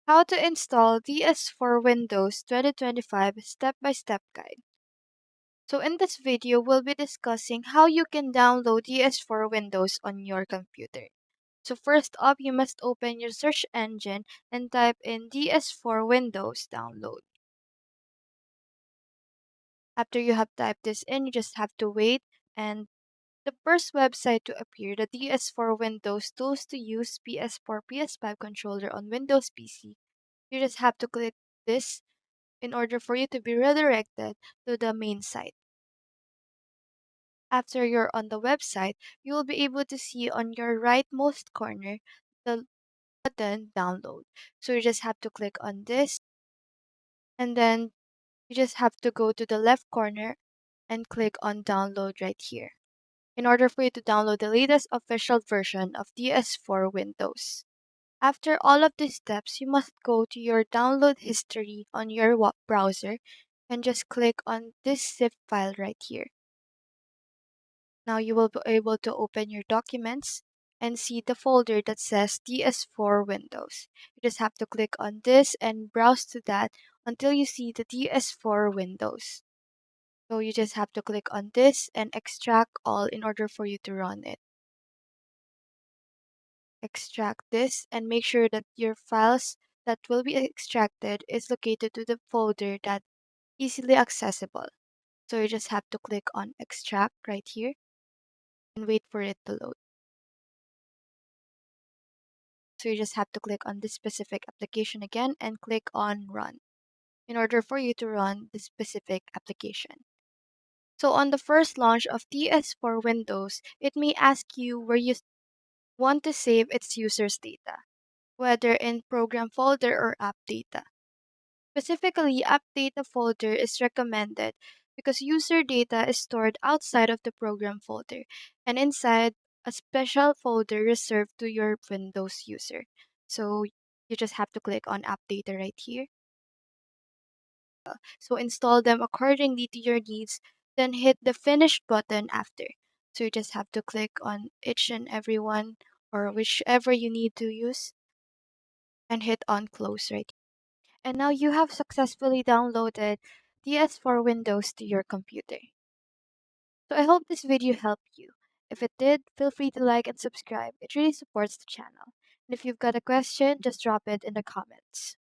How to install DS4 Windows 2025 step-by-step guide. So in this video, we'll be discussing how you can download DS4 Windows on your computer. So first up, you must open your search engine and type in DS4 Windows download. After you have typed this in, you just have to wait and the first website to appear, the DS4 Windows Tools to Use PS4 PS5 controller on Windows PC. You just have to click this in order for you to be redirected to the main site. After you're on the website, you will be able to see on your rightmost corner the button download. So you just have to click on this and then you just have to go to the left corner and click on download right here in order for you to download the latest official version of DS4 Windows. After all of these steps, you must go to your download history on your browser and just click on this zip file right here. Now you will be able to open your documents and see the folder that says DS4 Windows. You just have to click on this and browse to that until you see the DS4 Windows. So you just have to click on this and extract all in order for you to run it. Extract this and make sure that your files that will be extracted is located to the folder that easily accessible. So you just have to click on extract right here and wait for it to load. So you just have to click on this specific application again and click on run in order for you to run this specific application. So on the first launch of DS4 Windows, it may ask you where you want to save its users' data, whether in program folder or app data. Specifically, app data folder is recommended because user data is stored outside of the program folder and inside a special folder reserved to your Windows user. So you just have to click on app data right here. So install them accordingly to your needs, then hit the finish button after. So you just have to click on each and every one or whichever you need to use and hit on close right. And now you have successfully downloaded DS4 Windows to your computer. So I hope this video helped you. If it did, feel free to like and subscribe. It really supports the channel. And if you've got a question, just drop it in the comments.